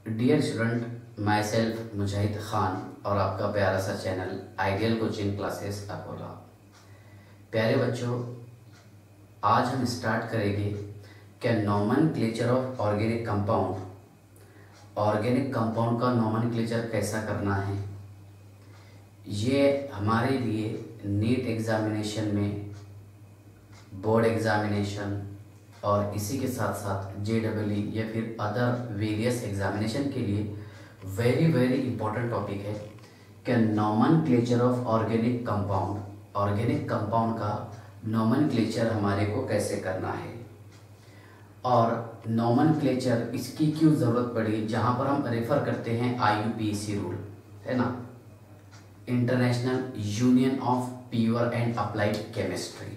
Dear student, my self मुजाहिद खान और आपका प्यारा सा चैनल आइडियल कोचिंग क्लासेस अपोला। प्यारे बच्चों, आज हम स्टार्ट करेंगे क्या nomenclature of organic compound. Organic compound का नोमेनक्लेचर कैसा करना है, ये हमारे लिए नीट एग्जामिनेशन में, बोर्ड एग्जामिनेशन और इसी के साथ साथ JEE या फिर अदर वेरियस एग्जामिनेशन के लिए वेरी वेरी इंपॉर्टेंट टॉपिक है कि nomenclature of organic compound. Organic compound का नोमेनक्लेचर हमारे को कैसे करना है और नोमेनक्लेचर इसकी क्यों ज़रूरत पड़ी, जहाँ पर हम रेफ़र करते हैं IUPAC रूल, है ना, international union of pure and applied chemistry,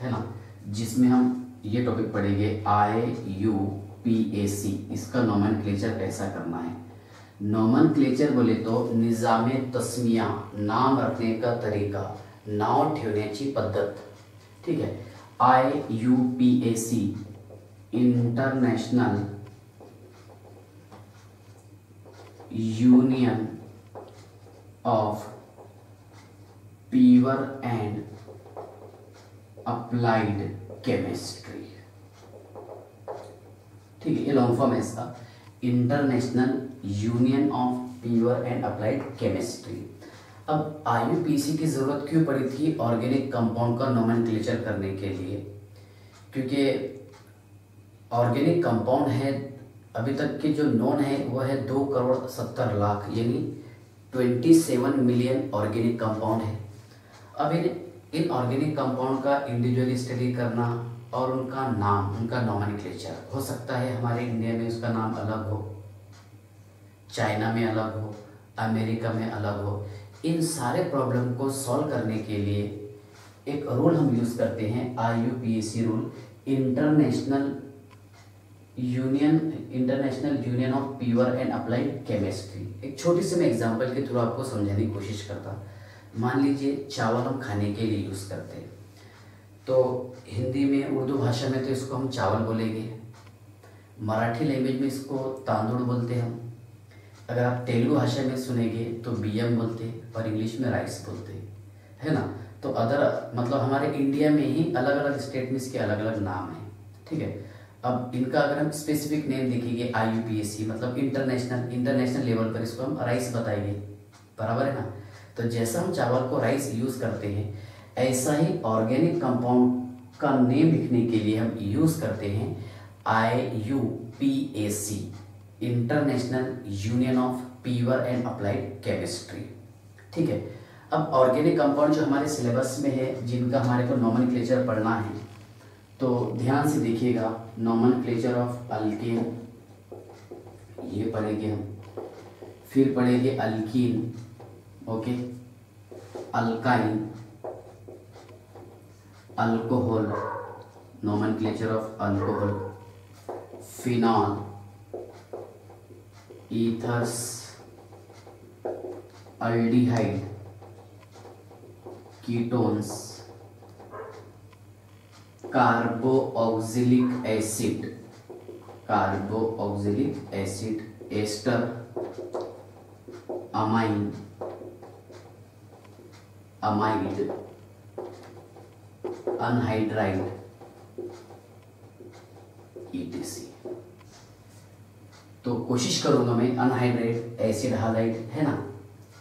है ना, जिसमें हम ये टॉपिक पढ़ेंगे IUPAC। इसका नोमेनक्लेचर कैसा करना है। नोमेनक्लेचर बोले तो निज़ामे तस्मिया, नाम रखने का तरीका, नाव ठेवण्याची पद्धत, ठीक है। IUPAC international union of pure and applied chemistry, ठीक है, ये लॉन्ग फॉर्म है इसका, international union of pure and applied chemistry. अब IUPAC की ज़रूरत क्यों पड़ी थी ऑर्गेनिक कंपाउंड का नोमेनक्लेचर करने के लिए, क्योंकि ऑर्गेनिक कंपाउंड है अभी तक के जो नोन है वो है 2,70,00,000 यानी 27 मिलियन ऑर्गेनिक कंपाउंड है। अब इन ऑर्गेनिक कंपाउंड का इंडिविजुअली स्टडी करना और उनका नाम, उनका नोमेनक्लेचर, हो सकता है हमारे इंडिया में उसका नाम अलग हो, चाइना में अलग हो, अमेरिका में अलग हो। इन सारे प्रॉब्लम को सॉल्व करने के लिए एक रूल हम यूज़ करते हैं IUPAC rule, international union of pure and applied chemistry. एक छोटी सी मैं एग्जांपल के थ्रू आपको समझाने की कोशिश करता। मान लीजिए चावल हम खाने के लिए यूज़ करते हैं, तो हिंदी में, उर्दू भाषा में तो इसको हम चावल बोलेंगे, मराठी लैंग्वेज में इसको तांदूळ बोलते हैं हम, अगर आप तेलुगु भाषा में सुनेंगे तो बियम बोलते हैं और इंग्लिश में राइस बोलते हैं, है ना। तो अदर मतलब हमारे इंडिया में ही अलग अलग स्टेट में इसके अलग अलग नाम हैं, ठीक है। अब इनका अगर हम स्पेसिफिक नेम देखेंगे IUPAC मतलब इंटरनेशनल लेवल पर इसको हम राइस बताएंगे, बराबर है ना। तो जैसा हम चावल को राइस यूज़ करते हैं, ऐसा ही ऑर्गेनिक कंपाउंड का नेम लिखने के लिए हम यूज़ करते हैं IUPAC international union of pure and applied chemistry, ठीक है। अब ऑर्गेनिक कंपाउंड जो हमारे सिलेबस में है, जिनका हमारे को नोमेनक्लेचर पढ़ना है, तो ध्यान से देखिएगा। नोमेनक्लेचर ऑफ अल्केन ये पढ़ेंगे हम, फिर पढ़ेंगे alkene, okay, alkyne, alcohol, nomenclature of alcohol, phenol, ethers, aldehyde, ketones, carboxylic acid, ester, amine, amide, anhydride, ETC। तो कोशिश करूंगा मैं अनहाइड्राइड, एसिड हाइड्राइड, है ना,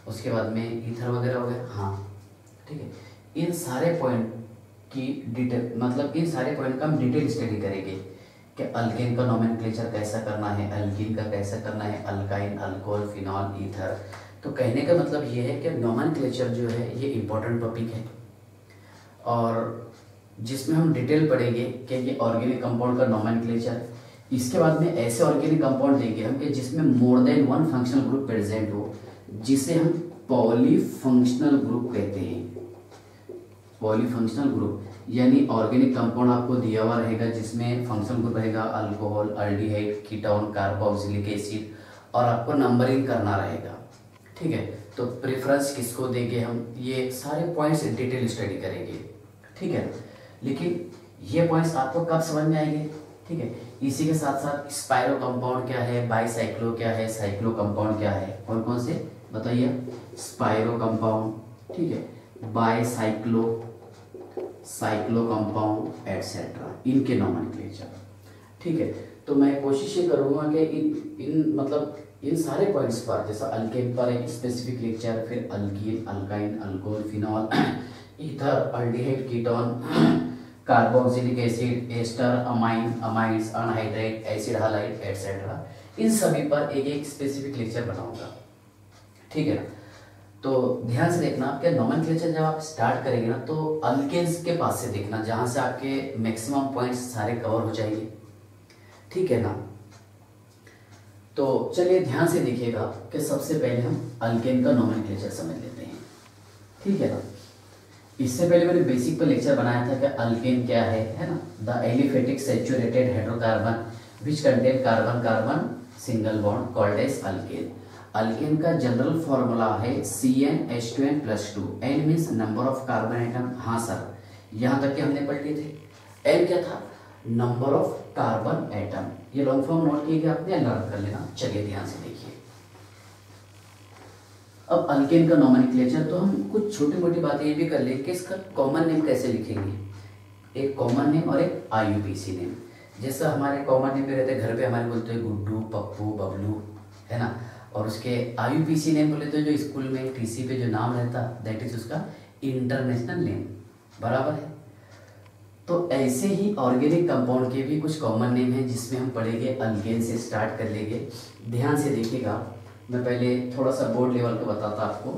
उसके बाद में ईथर वगैरह हो गया, हाँ, ठीक है। इन सारे पॉइंट की डिटेल, मतलब इन सारे पॉइंट का हम डिटेल स्टडी करेंगे कि अल्केन का नोमेनक्लेचर कैसा करना है, अल्कीन का कैसा करना है, अल्काइन, अल्कोहल, फिनॉल, ईथर। तो कहने का मतलब ये है कि नोमेनक्लेचर जो है ये इम्पोर्टेंट टॉपिक है और जिसमें हम डिटेल पढ़ेंगे कि ये ऑर्गेनिक कंपाउंड का नोमेनक्लेचर। इसके बाद में ऐसे ऑर्गेनिक कंपाउंड देंगे हम कि जिसमें more than one functional group present हो, जिसे हम पॉलीफंक्शनल ग्रुप कहते हैं। पॉलीफंक्शनल ग्रुप यानी ऑर्गेनिक कंपाउंड आपको दिया हुआ रहेगा जिसमें फंक्शनल ग्रुप रहेगा alcohol, aldehyde, ketone, carboxylic acid और आपको नंबरिंग करना रहेगा, ठीक है। तो प्रेफरेंस किसको देंगे हम, ये सारे पॉइंट्स डिटेल स्टडी करेंगे, ठीक है। लेकिन ये पॉइंट्स आपको कब समझ में आएंगे, ठीक है, इसी के साथ साथ स्पाइरो कंपाउंड क्या है, बाईसाइक्लो क्या है, साइक्लो कंपाउंड क्या है, कौन कौन से बताइए, स्पाइरो कंपाउंड, ठीक है, बाईसाइक्लो, साइक्लो कंपाउंड एटसेट्रा, इनके नोमेनक्लेचर, ठीक है। तो मैं कोशिश ये करूँगा कि इन मतलब इन सारे पॉइंट्स पर, जैसा अल्केन पर एक स्पेसिफिक लेक्चर, फिर alkene, alkyne, alcohol, phenol, ether, aldehyde, ketone, carboxylic acid, ester, amine, amides, anhydride, acid halide etcetera, इन सभी पर एक एक स्पेसिफिक लेक्चर बनाऊंगा, ठीक है ना। तो ध्यान से देखना, आपके नोमेनक्लेचर जब आप स्टार्ट करेंगे ना तो अल्केन्स के पास से देखना, जहां से आपके मैक्सिमम पॉइंट्स सारे कवर हो जाएंगे, ठीक है ना। तो चलिए ध्यान से देखिएगा कि सबसे पहले हम अल्केन का नोमेनक्लेचर समझ लेते हैं, ठीक है ना। इससे पहले मैंने बेसिक पर लेक्चर बनाया था कि अल्केन क्या है ना। The aliphatic saturated hydrocarbon which contain carbon carbon single bond called as alkane. Alkane का जनरल फॉर्मूला है CnH2n+2। N means number of carbon atom. हाँ सर, यहाँ तक के हमने पढ़ लिए थे। N क्या था, नंबर ऑफ कार्बन एटम। ये लॉन्ग फॉर्म नोट किए आपने, लर्न कर लेना। चलिए ध्यान से देखिए, अब अल्केन का नोमेनक्लेचर, तो हम कुछ छोटी मोटी बातें ये भी कर लेंगे कि इसका कॉमन नेम कैसे लिखेंगे, एक कॉमन नेम और एक IUPAC नेम। जैसा हमारे कॉमन नेम पे रहते हैं, घर पे हमारे बोलते हैं गुड्डू, पप्पू, बबलू, है ना। और उसके IUPAC नेम बोले तो जो स्कूल में TC पे जो नाम रहता, दैट इज उसका इंटरनेशनल नेम, बराबर है। तो ऐसे ही ऑर्गेनिक कंपाउंड के भी कुछ कॉमन नेम हैं, जिसमें हम पढ़ेंगे। अल्केन से स्टार्ट कर लेंगे, ध्यान से देखिएगा। मैं पहले थोड़ा सा बोर्ड लेवल का बताता आपको,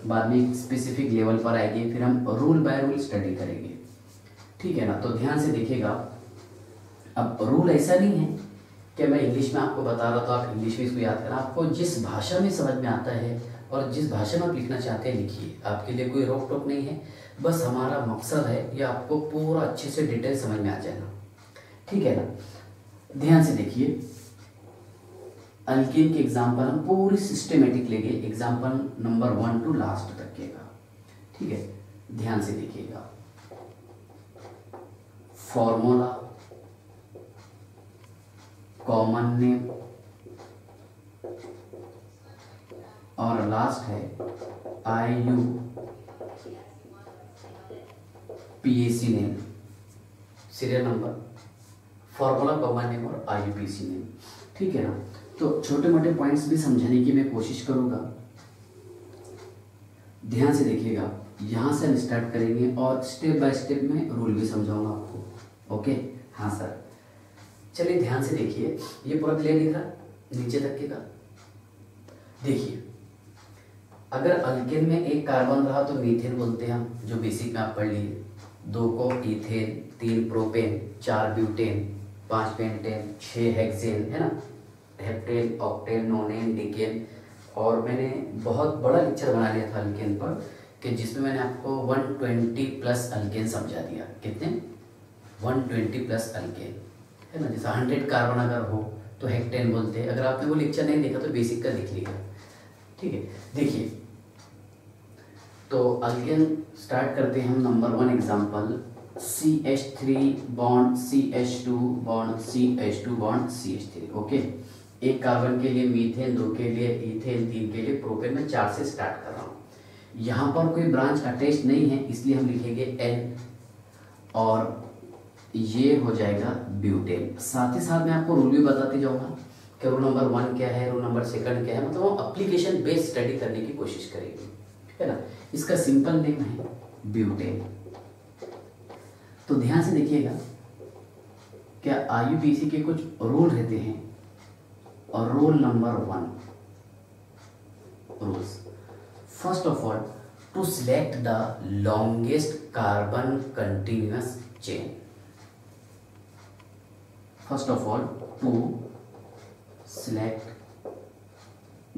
बाद में स्पेसिफिक लेवल पर आएंगे, फिर हम रूल बाय रूल स्टडी करेंगे, ठीक है ना। तो ध्यान से देखिएगा, अब रूल ऐसा नहीं है कि मैं इंग्लिश में आपको बता रहा, तो आप इंग्लिश में इसको याद करना। आपको जिस भाषा में समझ में आता है और जिस भाषा में आप लिखना चाहते हैं लिखिए, आपके लिए कोई रोक टोक नहीं है। बस हमारा मकसद है ये आपको पूरा अच्छे से डिटेल समझ में आ जाएगा, ठीक है ना। ध्यान से देखिए, अल्केन के एग्जाम्पल हम पूरी सिस्टमेटिक लेंगे, एग्जाम्पल नंबर 1 टू लास्ट तक के का, ठीक है। ध्यान से देखिएगा, फॉर्मूला, कॉमन नेम और लास्ट है IUPAC name, serial number, formula, common name और IUPAC नेम, ठीक है ना। तो छोटे मोटे पॉइंट्स भी समझाने की मैं कोशिश करूंगा। ध्यान से देखिएगा, यहाँ से हम स्टार्ट करेंगे और स्टेप बाय स्टेप में रूल भी समझाऊंगा आपको, ओके। हाँ सर, चलिए ध्यान से देखिए, ये पूरा क्लियर दिख रहा नीचे तक के का। देखिए, अगर अल्केन में एक कार्बन रहा तो मीथेन बोलते हैं हम, जो बेसिक में आप पढ़ लिए। 2 को ethane, 3 propane, 4 butane, 5 pentane, 6 hexane, है ना, हेप्टेन, ऑक्टेन, नोनेन, डिकेन। और मैंने बहुत बड़ा लेक्चर बना लिया था अल्केन पर, कि जिसमें मैंने आपको 120+ अल्केन समझा दिया। कितने, 120+ अल्केन, है ना। जैसा 100 कार्बन अगर हो तो हेक्टेन बोलते हैं। अगर आपने वो लेक्चर नहीं देखा तो बेसिक का देख लिया, ठीक है। देखिए, तो अल्केन स्टार्ट करते हैं हम। Number 1 example, CH3 bond CH2 bond CH2 bond CH3, okay. एक कार्बन के लिए मीथेन, 2 के लिए इथेन, 3 के लिए प्रोपेन। मैं 4 से स्टार्ट कर रहा हूँ। यहाँ पर कोई ब्रांच अटैच नहीं है, इसलिए हम लिखेंगे N, और ये हो जाएगा ब्यूटेन। साथ ही साथ मैं आपको रूल भी बताते जाऊँगा कि रूल नंबर 1 क्या है, रूल नंबर 2 क्या है। मतलब हम एप्लीकेशन बेस्ड स्टडी करने की कोशिश करेंगे, है ना। इसका सिंपल नेम है ब्यूटेन। तो ध्यान से देखिएगा, क्या IUPAC के कुछ रूल रहते हैं। और rule number 1, rules, first of all, to select the longest carbon continuous chain. First of all, to select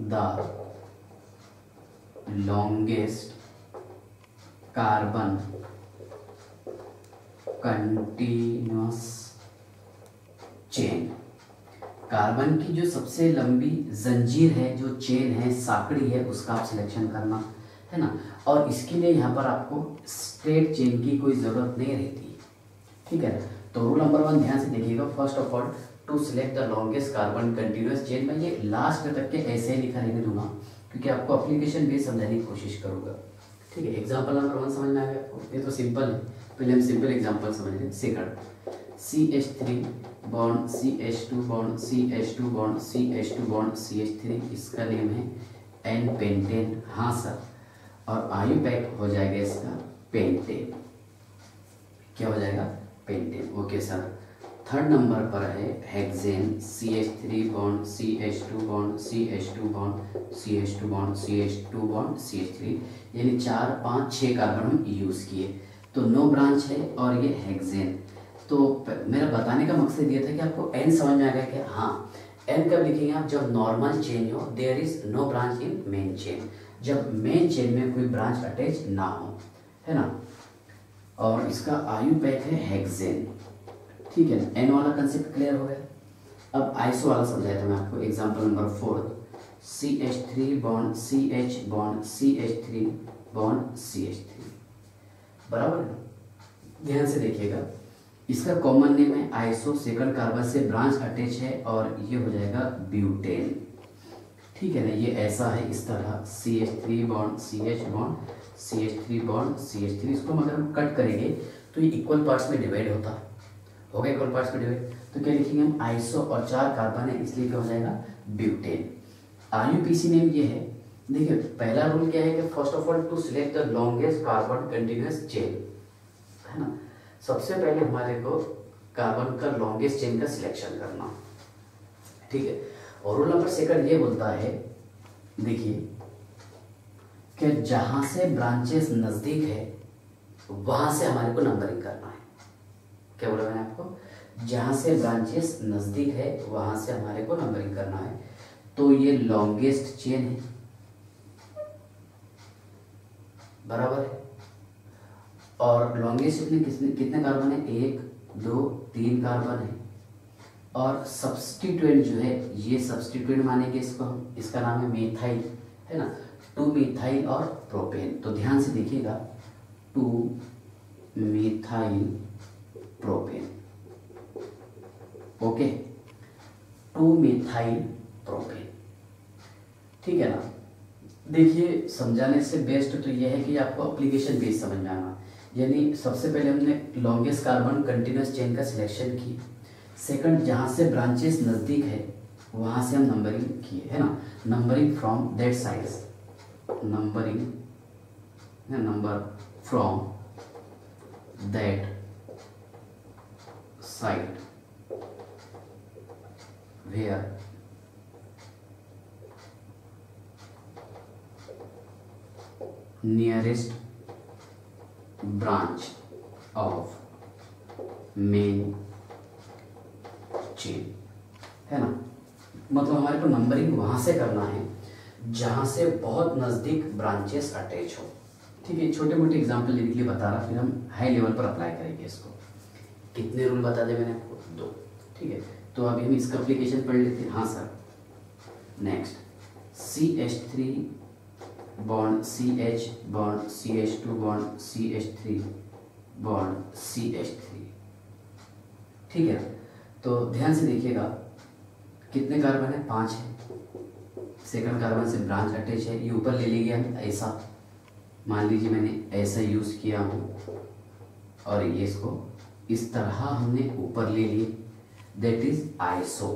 the longest carbon continuous chain. Carbon की जो सबसे लंबी जंजीर है, जो चेन है, साकड़ी है, उसका आप सिलेक्शन करना, है ना। और इसके लिए यहाँ पर आपको स्ट्रेट चेन की कोई ज़रूरत नहीं रहती, ठीक है। तो रूल नंबर 1 ध्यान से देखिएगा, first of all to select the longest carbon continuous chain. मैं ये लास्ट तक के ऐसे ही लिखा रहने दूंगा क्योंकि आपको एप्लीकेशन भी समझाने की कोशिश करूंगा। ठीक है, एग्जाम्पल नंबर 1 समझ में आ गया आपको? ये तो सिंपल है, पहले हम सिंपल एग्जाम्पल समझ लें। Second CH3 bond CH2 bond CH2 bond CH2 bond CH3, इसका नेम है एन पेंटेन। हाँ सर, और आयु पैक हो जाएगा इसका पेंटेन। क्या हो जाएगा? Pentane. Okay sir. Third number पर है hexane CH3 bond CH2 bond CH2 bond CH2 bond CH2 bond CH3, यानी 4 5 6 कार्बन हम यूज़ किए, तो 9 ब्रांच है और ये हेक्सेन। तो मेरा बताने का मकसद ये था कि आपको एन समझ में आ गया क्या? हाँ, एन कब लिखेंगे आप? जब नॉर्मल चेन हो, there is no branch in main chain, जब मेन चेन में कोई ब्रांच अटैच ना हो, है ना। और इसका आयु पैक है हेक्सेन। ठीक है, एन वाला कंसेप्ट क्लियर हो गया। अब आइसो वाला समझाया था मैं आपको। Example number 4 CH3 bond CH bond CH3 bond CH3, बराबर है। ध्यान से देखिएगा, इसका कॉमन नेम है आइसो, सेकंड कार्बन से ब्रांच अटैच है और ये हो जाएगा ब्यूटेन। ठीक है ना, ये ऐसा है इस तरह CH3 bond CH bond CH3 bond CH3। इसको अगर हम कट करेंगे तो ये इक्वल पार्ट्स में डिवाइड होता होगा, इक्वल पार्ट्स में डिवाइड। तो क्या लिखेंगे हम? आइसो, और 4 कार्बन है इसलिए क्या हो जाएगा? ब्यूटेन। IUPAC नेम ये है। देखिए पहला रूल क्या है कि first of all to select the longest carbon continuous chain, है ना। सबसे पहले हमारे को कार्बन का लॉन्गेस्ट चेन का सिलेक्शन करना, ठीक है। और रूल नंबर सेकंड ये बोलता है, देखिए कि जहां से ब्रांचेस नजदीक है वहां से हमारे को नंबरिंग करना है। क्या बोला मैंने आपको? जहां से ब्रांचेस नजदीक है वहां से हमारे को नंबरिंग करना है। तो ये लॉन्गेस्ट चेन है, बराबर है। और लॉन्गेस्ट में कितने कार्बन है? 1 2 3 कार्बन है। और सब्स्टिट्यूएंट जो है, ये सब्स्टिट्यूएंट मानेंगे इसको हम, इसका नाम है मेथाइल, है ना। 2 मिथाइल और प्रोपेन। तो ध्यान से देखिएगा, 2 methyl propane, okay, 2 methyl propane. ठीक है ना। देखिए समझाने से बेस्ट तो यह है कि आपको एप्लीकेशन बेस समझ में आना। यानी सबसे पहले हमने लॉन्गेस्ट कार्बन कंटिन्यूअस चेन का सिलेक्शन की, सेकंड जहाँ से ब्रांचेस नज़दीक है वहाँ से हम नंबरिंग किए, है ना। Numbering from that sides, numbering number from that side where nearest branch of main chain, है ना। मतलब हमारे को नंबरिंग वहां से करना है जहां से बहुत नजदीक ब्रांचेस अटैच हो। ठीक है, छोटे मोटे एग्जांपल लेने के लिए बता रहा, फिर हम हाई लेवल पर अप्लाई करेंगे इसको। कितने रूल बता दे मैंने आपको? 2। ठीक है, तो अभी हम इसका एप्लीकेशन पढ़ लेते हैं। हाँ sir. Next CH3 bond CH bond CH2 bond CH3 bond CH3। ठीक है, तो ध्यान से देखिएगा, कितने कार्बन है? 5 है। सेकंड कार्बन से ब्रांच अटैच है, ये ऊपर ले लिया हम ऐसा, मान लीजिए मैंने ऐसा यूज किया हूँ और ये इसको इस तरह हमने ऊपर ले लिए, दैट इज आइसो।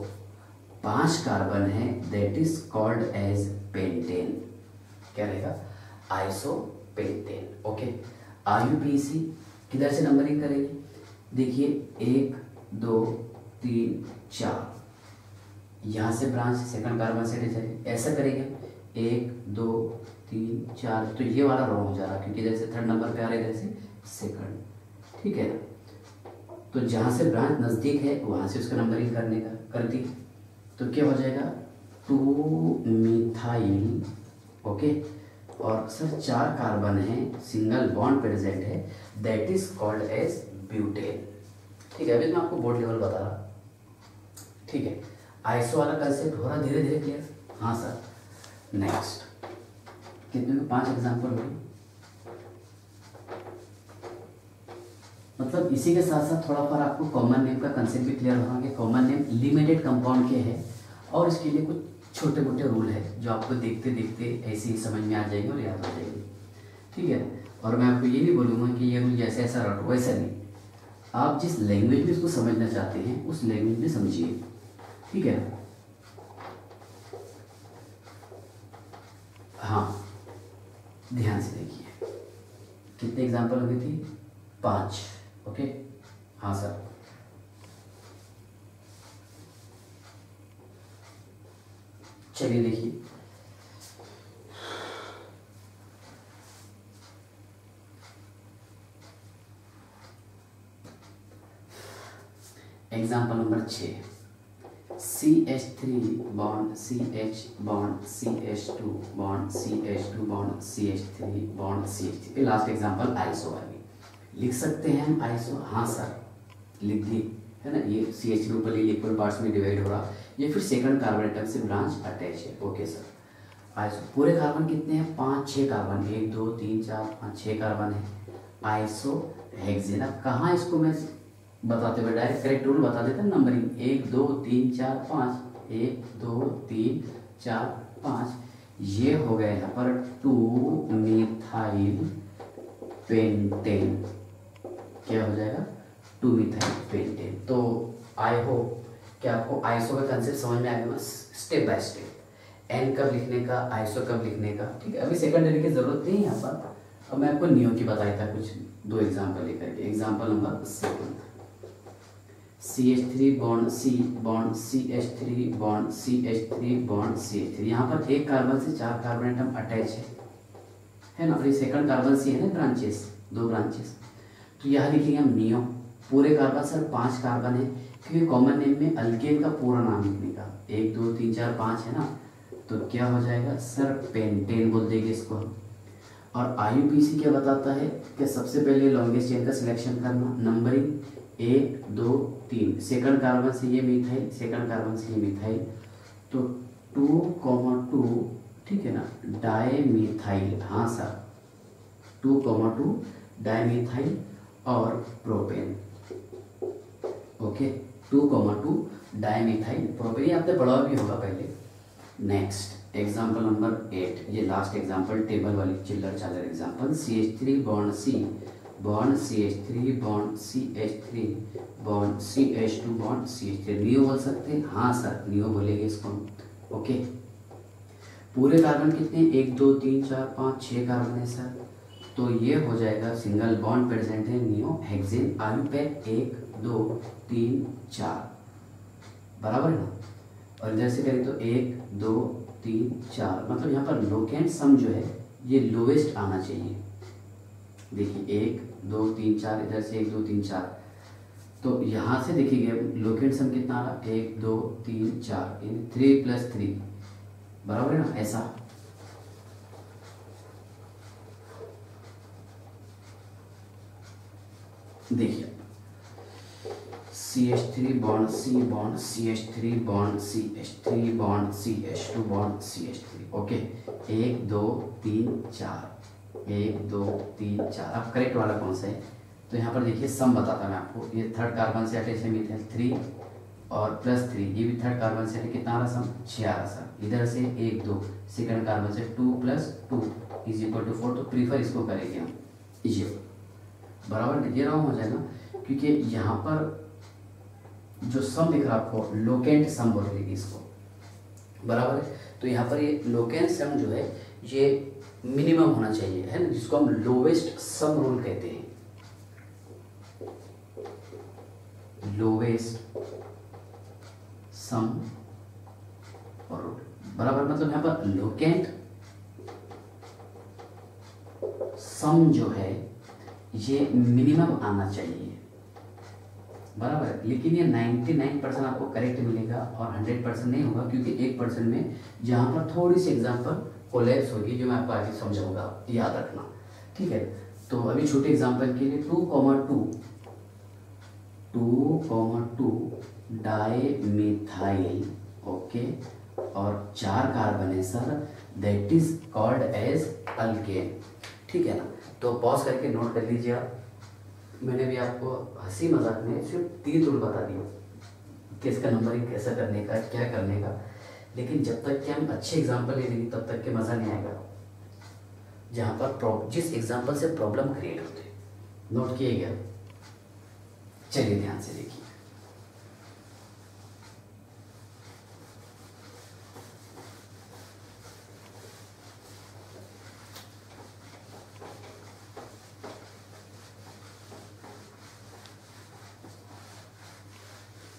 5 कार्बन है, that is called as pentane. क्या रहेगा? Iso pentane, okay. IUPAC किधर से नंबरिंग करेंगे? देखिए 1 2 3 4, यहाँ से ब्रांच सेकंड कार्बन से अटैच, ऐसा करेंगे 1 2 3 4। तो ये वाला रॉन्ग हो जा रहा क्योंकि इधर से थर्ड नंबर पे आ रहा है, इधर से सेकंड। ठीक है ना। तो जहाँ से ब्रांच नज़दीक है वहाँ से उसका नंबरिंग करने का कर दी, तो क्या हो जाएगा? 2 मिथाइल, ओके। और सर 4 कार्बन है, सिंगल बॉन्ड प्रेजेंट है, that is called as butane. ठीक है, अभी मैं आपको बोर्ड लेवल बता रहा। ठीक है, आइसो वाला कंसेप्ट हो रहा धीरे धीरे क्लियर? हाँ सर। नेक्स्ट कितने में 5 एग्जाम्पल हुए, मतलब इसी के साथ साथ थोड़ा पर आपको कॉमन नेम का कंसेप्ट भी क्लियर होगा कि कॉमन नेम लिमिटेड कंपाउंड के है और इसके लिए कुछ छोटे मोटे रूल है जो आपको देखते देखते ऐसे ही समझ में आ जाएंगे और याद हो जाएंगे, ठीक है। और मैं आपको ये नहीं बोलूँगा कि ये रूल जैसे ऐसा रटो, वैसा नहीं। आप जिस लैंग्वेज में इसको समझना चाहते हैं उस लैंग्वेज में समझिए, ठीक है। हाँ, ध्यान से देखिए, कितने एग्जाम्पल हो गई थी? 5, ओके। हाँ सर, चलिए देखिए, example number 6, CH3 bond CH bond CH2 bond CH2 bond CH3 bond CH3। Last example iso वाली। लिख सकते हैं हम आइसो? हाँ सर, लिख दिए, है ना। ये CH के ऊपर ये इक्वल पार्ट्स में डिवाइड हो रहा, ये फिर सेकंड कार्बन एटम से ब्रांच अटैच है, ओके सर। आइसो पूरे कार्बन कितने हैं? 5-6 कार्बन, 1 2 3 4 5 6 कार्बन है। Iso hexane. अब कहाँ इसको मैं बताते हुए डायरेक्ट करेक्ट रूल बता देते हैं, नंबरिंग 1 2 3 4 5, 1 2 3 4 5, ये हो गया यहाँ पर 2 मिथाइल पेंटेन। क्या हो जाएगा? 2 मिथाइल पेंटेन। तो आई होप कि आपको आइसो का कंसेप्ट समझ में आ गया, स्टेप बाय स्टेप, एन कब लिखने का, आइसो कब लिखने का, ठीक है। अभी सेकेंडरी की जरूरत नहीं है यहाँ पर। अब मैं आपको नियो की बताया था कुछ 2 एग्जाम्पल लेकर के। Example number 7, CH3 bond C bond CH3 bond CH3 bond CH3। यहाँ पर एक कार्बन से 4 कार्बन एटम अटैच है ना। और ये सेकंड कार्बन से है ना, ब्रांचेस, 2 ब्रांचेस। तो यहाँ लिखेंगे हम नियो। पूरे कार्बन सर 5 कार्बन है, क्योंकि कॉमन नेम में अल्केन का पूरा नाम लिखने का 1 2 3 4 5 है ना। तो क्या हो जाएगा सर? पेंटेन बोल देंगे इसको हम। और IUPAC क्या बताता है कि सबसे पहले लॉन्गेस्ट चेन का सिलेक्शन करना, नंबरिंग 1 2 3, सेकंड कार्बन से ये मिथाइल, सेकंड कार्बन से ये मिथाइल, तो 2,2, ठीक है ना, डायमिथाइल। हाँ सर, 2,2 डायमिथाइल और प्रोपेन, ओके। 2,2 डायमिथाइल प्रोपेन, ये आपने पढ़ा भी होगा पहले। नेक्स्ट एग्जाम्पल नंबर 8, ये लास्ट एग्जाम्पल टेबल वाली चिल्लर चालर example. CH3 bond C bond CH3 bond CH3 bond CH2 bond CH3। Neo बोल सकते हैं? हाँ सर, नियो बोलेंगे इसको, ओके। पूरे कार्बन कितने? 1 2 3 4 5 6 कार्बन है सर। तो ये हो जाएगा सिंगल बॉन्ड प्रेजेंट है, नियो हेक्सेन। आयुपैक 1 2 3 4, बराबर है ना। और इधर से करें तो 1 2 3 4, मतलब यहाँ पर लोकेंट सम जो है ये लोवेस्ट आना चाहिए। देखिए 1 2 3 4, इधर से 1 2 3 4, तो यहाँ से देखिए लोकेंट सम कितना आ रहा? 1 2 3 4, 3 + 3, बराबर है ना। ऐसा देखिए CH3 bond C bond CH3 bond CH3 bond CH2 bond CH3, okay. 1 2 3 4, 1 2 3 4। अब करेक्ट वाला कौन सा है? तो यहाँ पर देखिए सम बताता मैं आपको। ये थर्ड कार्बन से अटैच है मिथाइल 3 और +3, ये भी थर्ड कार्बन से है। कितना आ रहा सम? 6 आ रहा सर। इधर से 1 2, सेकंड कार्बन से 2 + 2 = 4। तो प्रीफर इसको करेंगे हम, ये बराबर ये रॉन्ग हो जाएगा, क्योंकि यहाँ पर जो सम दिख रहा है आपको लोकेंट सम बोल देगी इसको, बराबर है। तो यहाँ पर ये लोकेंट सम जो है ये मिनिमम होना चाहिए, है ना, जिसको हम लोवेस्ट सम रूल कहते हैं। लोवेस्ट सम रूल, बराबर। मतलब यहाँ पर लोकेंट सम जो है ये मिनिमम आना चाहिए, बराबर है। लेकिन ये 99% आपको करेक्ट मिलेगा और 100% नहीं होगा, क्योंकि 1% में जहाँ पर थोड़ी सी एग्जाम्पल कोलैप्स होगी, जो मैं आपको आगे समझाऊंगा, याद रखना, ठीक है। तो अभी छोटे एग्जाम्पल के लिए 2,2 डायमिथाइल, ओके, और 4 कार्बन है sir, that is called as alkane, ठीक है ना। तो पॉज करके नोट कर लीजिए आप। मैंने भी आपको हंसी मजाक में सिर्फ 3 रूल बता दिए कि इसका नंबरिंग कैसा करने का, क्या करने का, लेकिन जब तक कि हम अच्छे एग्जाम्पल ले लेंगे तब तक के मज़ा नहीं आएगा। जहाँ पर जिस एग्जाम्पल से प्रॉब्लम क्रिएट होते हैं, नोट किए गया। चलिए ध्यान से देखिए।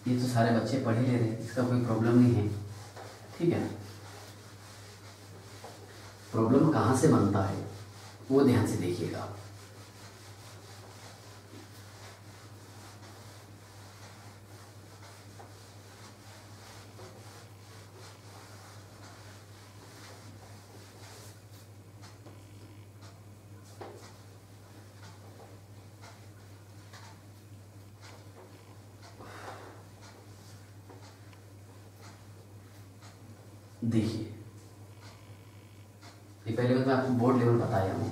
ये तो सारे बच्चे पढ़ ही ले रहे हैं, इसका कोई प्रॉब्लम नहीं है, ठीक है ना। प्रॉब्लम कहाँ से बनता है वो ध्यान से देखिएगा। देखिए, ये पहले मैं आपको बोर्ड लेवल बताया हूँ।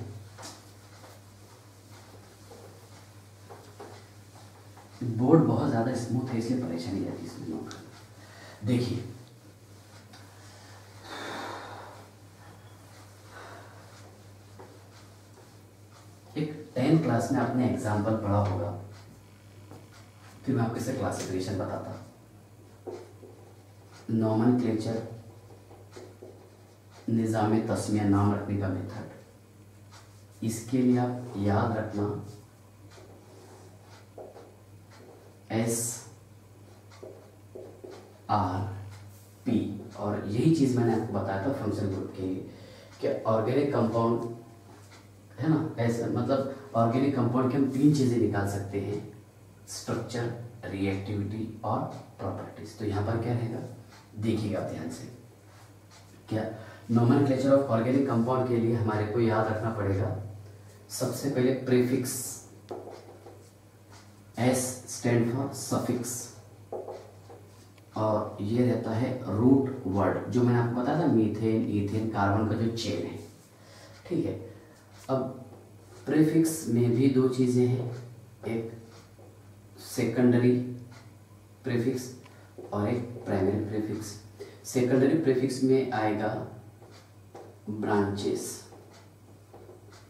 बोर्ड बहुत ज़्यादा स्मूथ है इसलिए परेशानी आती है इसमें नोट करना। देखिए, एक 10 क्लास में आपने एग्जाम्पल पढ़ा होगा, फिर मैं आपको इसे क्लासिफिकेशन बताता। नॉमेनक्लेचर, निज़ाम तस्मिया, नाम रखने का मेथड। इसके लिए आप याद रखना SRP, और यही चीज़ मैंने आपको बताया था फंक्शन ग्रुप के लिए कि ऑर्गेनिक कंपाउंड है ना, ऐसा मतलब ऑर्गेनिक कंपाउंड के हम 3 चीज़ें निकाल सकते हैं, स्ट्रक्चर, रिएक्टिविटी और प्रॉपर्टीज। तो यहाँ पर क्या रहेगा देखिएगा ध्यान से। क्या नोमेनक्लेचर ऑफ ऑर्गेनिक कंपाउंड के लिए हमारे को याद रखना पड़ेगा सबसे पहले prefix, S stand for suffix, और ये रहता है रूट वर्ड, जो मैंने आपको बताया था मीथेन, ईथेन, कार्बन का जो चेन है, ठीक है। अब प्रीफिक्स में भी 2 चीज़ें हैं, एक सेकेंडरी प्रीफिक्स और एक प्राइमरी प्रीफिक्स। सेकेंडरी प्रीफिक्स में आएगा ब्रांचेस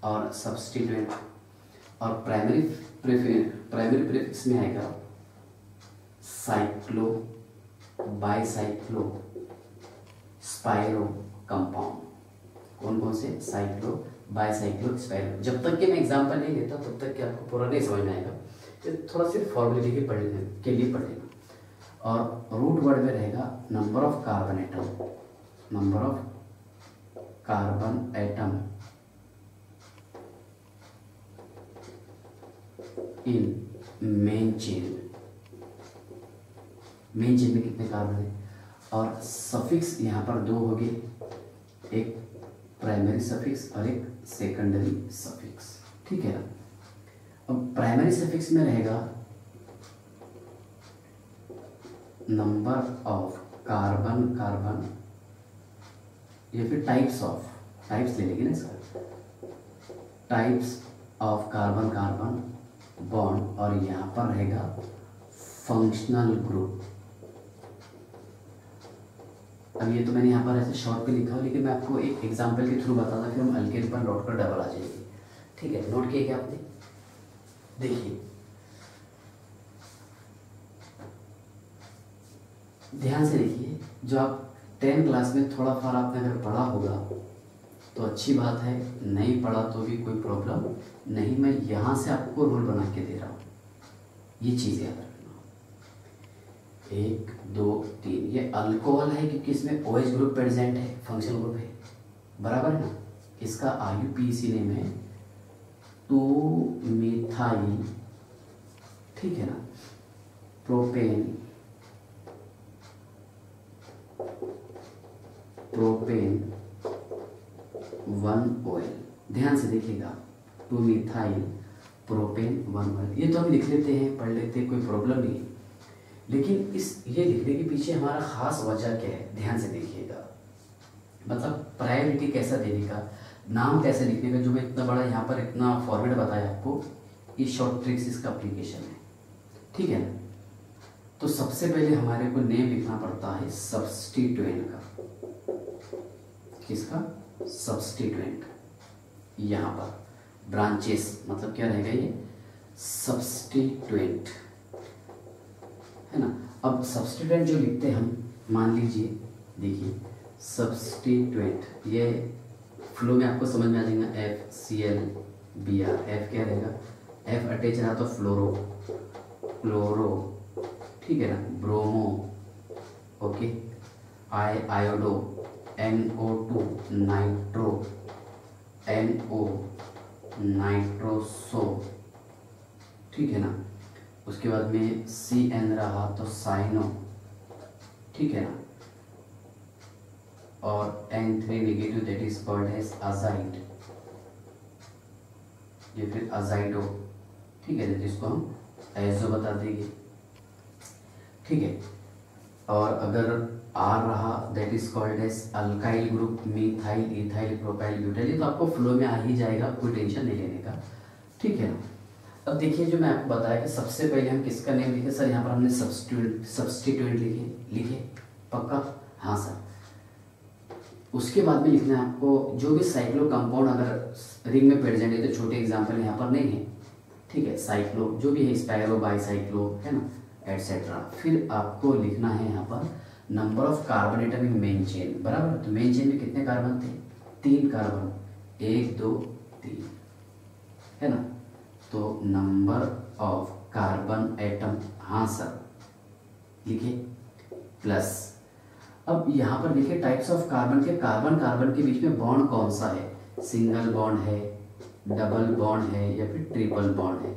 और सब्स्टिट्यूएंट, और प्राइमरी प्रीफिक्स में आएगा साइक्लो, बाईसाइक्लो, स्पाइरो कंपाउंड। कौन कौन से? Cyclo, bicyclo, spiro. जब तक कि मैं एग्जांपल नहीं लेता तब तक कि आपको पूरा नहीं समझ में आएगा, तो थोड़ा सिर्फ फॉर्मूले के लिए पढ़ लेना। और रूट वर्ड में रहेगा number of carbon atom, number of carbon atom in main chain. Main chain में कितने कार्बन है, और सफिक्स यहाँ पर 2 हो गए, एक प्राइमरी सफिक्स और एक सेकेंडरी सफिक्स, ठीक है ना। अब प्राइमरी सफिक्स में रहेगा नंबर ऑफ कार्बन या फिर टाइप्स ले लेंगे ना इसका, टाइप्स ऑफ कार्बन बॉन्ड, और यहाँ पर रहेगा फंक्शनल ग्रुप। अब ये तो मैंने यहाँ पर ऐसे शॉर्ट पे लिखा हो, लेकिन मैं आपको एक एग्जांपल के थ्रू बताता, फिर हम अल्केन पर लौट कर डबल आ जाएंगे, ठीक है। नोट किया क्या आपने? देखिए ध्यान से देखिए, जो आप 10 क्लास में थोड़ा फार आपने अगर पढ़ा होगा तो अच्छी बात है, नहीं पढ़ा तो भी कोई प्रॉब्लम नहीं। मैं यहाँ से आपको रूल बना के दे रहा हूँ, ये चीज़ याद रखना। 1 2 3, ये अल्कोहल है क्योंकि इसमें OH ग्रुप प्रेजेंट है, फंक्शनल ग्रुप है, बराबर है ना। इसका IUPAC नेम है 2-मिथाइल, ठीक है ना, प्रोपेन 1 ऑयल। ध्यान से देखिएगा, 2-मिथाइल प्रोपेन 1 ऑयल। ये तो हम लिख लेते हैं, पढ़ लेते हैं, कोई प्रॉब्लम नहीं है, लेकिन ये लिखने के पीछे हमारा खास वजह क्या है, ध्यान से देखिएगा। मतलब प्रायोरिटी कैसा देने का, नाम कैसे लिखने का, जो मैं इतना बड़ा यहाँ पर इतना फॉर्मेट बताया आपको, ये शॉर्ट ट्रिक्स इसका एप्लीकेशन है, ठीक है ना। तो सबसे पहले हमारे को नेम लिखना पड़ता है सब्स्टिट्यूएंट का। किसका? सब्स्टिट्यूएंट। यहाँ पर ब्रांचेस मतलब क्या रहेगा, ये सब्स्टिट्यूएंट है ना। अब सब्स्टिट्यूएंट जो लिखते हैं हम, मान लीजिए देखिए सब्स्टिट्यूएंट, ये फ्लो में आपको समझ में आ जाएगा, FCl Br। एफ क्या रहेगा, एफ अटैच रहा तो फ्लोरो, क्लोरो, ठीक है ना, bromo, okay, iodo, NO2 nitro, NO nitroso, ठीक है ना। उसके बाद में CN रहा तो साइनो, ठीक है ना। और N3 negative that is called as azide, ये फिर अजाइडो, ठीक है, जिसको हम एजो बता देंगे, ठीक है। और अगर R रहा that is called as alkyl group, methyl, ethyl, propyl, butyl. ये तो आपको फ्लो में आ ही जाएगा, कोई टेंशन नहीं लेने का, ठीक है ना। अब देखिए जो मैं आपको बताया कि सबसे पहले हम किसका नेम लिखे सर, यहाँ पर हमने सब्स्टिट्यूएंट लिखे पक्का, हाँ सर। उसके बाद में लिखना है आपको जो भी साइक्लो कंपाउंड अगर रिंग में प्रेजेंट है, तो छोटे एग्जाम्पल यहाँ पर नहीं है, ठीक है, साइक्लो जो भी है, स्पायरो, बाईसाइक्लो, है ना, एटसेट्रा। फिर आपको लिखना है यहाँ पर number of carbon atom in main chain, बराबर। तो मेन चेन में कितने कार्बन थे, 3 कार्बन, 1 2 3, है ना। तो नंबर ऑफ कार्बन एटम, हाँ सर, लिखिए प्लस। अब यहाँ पर देखिए टाइप्स ऑफ कार्बन के, कार्बन कार्बन के बीच में बॉन्ड कौन सा है, सिंगल बॉन्ड है, डबल बॉन्ड है, या फिर ट्रिपल बॉन्ड है।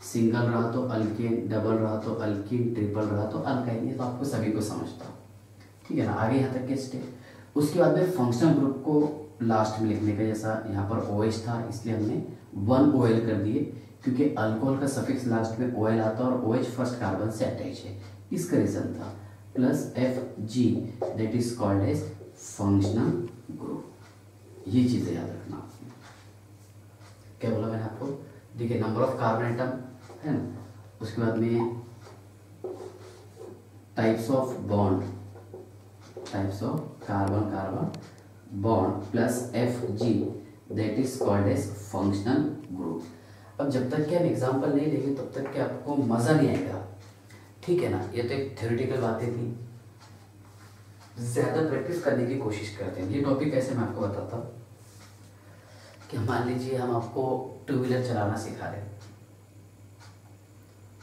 सिंगल रहा तो अल्केन, डबल रहा तो अल्कीन, ट्रिपल रहा तो अल्काइन। ये तो आपको सभी को समझता हूँ, ठीक है ना। आगे यहाँ तक के स्टेप। उसके बाद में फंक्शनल ग्रुप को लास्ट में लिखने का, जैसा यहाँ पर OH था इसलिए हमने 1OL कर दिए, क्योंकि अल्कोहल का सफिक्स लास्ट में OL आता है और OH फर्स्ट कार्बन से अटैच है, इसका रीजन था। Plus FG that is called as functional group. ये चीजें याद रखना आपने। क्या बोला मैंने आपको, देखिए नंबर ऑफ कार्बन एटम है ना, उसके बाद में types of bond, types of carbon carbon bond, plus FG that is called as functional group. अब जब तक कि हम एग्जाम्पल नहीं लेंगे तब तक कि आपको मज़ा नहीं आएगा, ठीक है ना। ये तो एक थ्योरेटिकल बातें थी, ज़्यादा प्रैक्टिस करने की कोशिश करते हैं। ये टॉपिक कैसे मैं आपको बताता हूँ कि मान लीजिए हम आपको 2 व्हीलर चलाना सिखा रहे हैं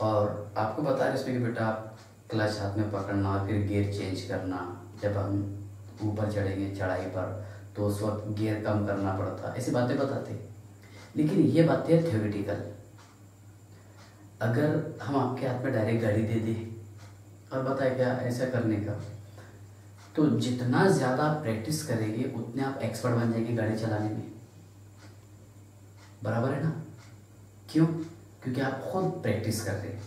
और आपको बता रहे इसमें कि बेटा आप क्लच हाथ में पकड़ना और फिर गियर चेंज करना, जब हम ऊपर चढ़ेंगे चढ़ाई पर तो उस वक्त गियर कम करना पड़ता, ऐसी बातें बताते। लेकिन ये बातें है थ्योरेटिकल। अगर हम आपके हाथ में डायरेक्ट गाड़ी दे दें और बताए क्या ऐसा करने का, तो जितना ज़्यादा आप प्रैक्टिस करेंगे उतने आप एक्सपर्ट बन जाएंगे गाड़ी चलाने में, बराबर है ना। क्यों? क्योंकि आप खुद प्रैक्टिस कर रहे हैं।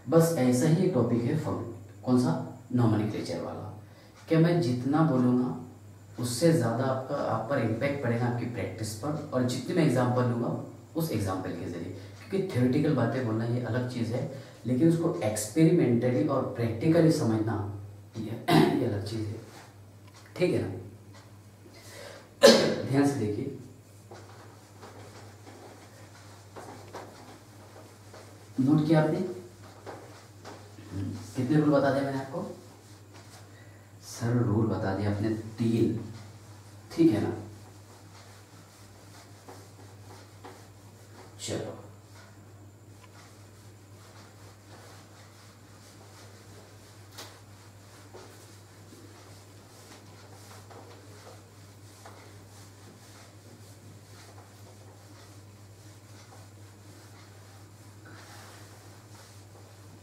बस ऐसा ही एक टॉपिक है कौन सा, नॉमेनक्लेचर वाला। कि मैं जितना बोलूँगा उससे ज़्यादा आपका आप पर इम्पैक्ट पड़ेगा आपकी प्रैक्टिस पर, और जितने मैं एग्जाम्पल लूँगा उस एग्जाम्पल के ज़रिए। क्योंकि थ्योरेटिकल बातें बोलना ये अलग चीज़ है, लेकिन उसको एक्सपेरिमेंटली और प्रैक्टिकली समझना ये अलग चीज़ है, ठीक है ना। ध्यान से देखिए, नोट किया आपने, कितने रूल बता दिया मैंने आपको सर, रूल बता दिया आपने 3, ठीक है ना। चलो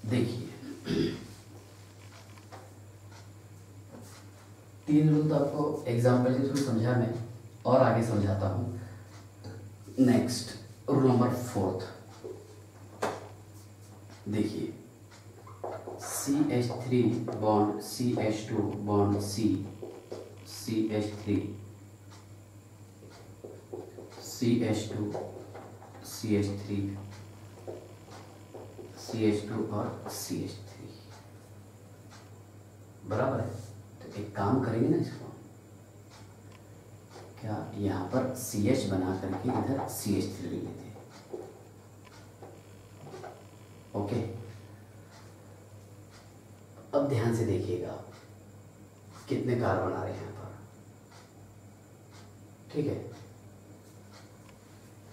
देखिए 3 रूल तो आपको एग्जाम्पल के थ्रू समझा मैं, और आगे समझाता हूँ। नेक्स्ट रूल नंबर 4, देखिए CH3 bond CH2 bond CH3 CH2 CH3 CH2 और CH3, बराबर है। तो एक काम करेंगे ना, इसको क्या यहाँ पर CH बना करके इधर CH3 ले लेते हैं। ओके, अब ध्यान से देखिएगा कितने कार्बन आ रहे हैं यहाँ पर। ठीक है,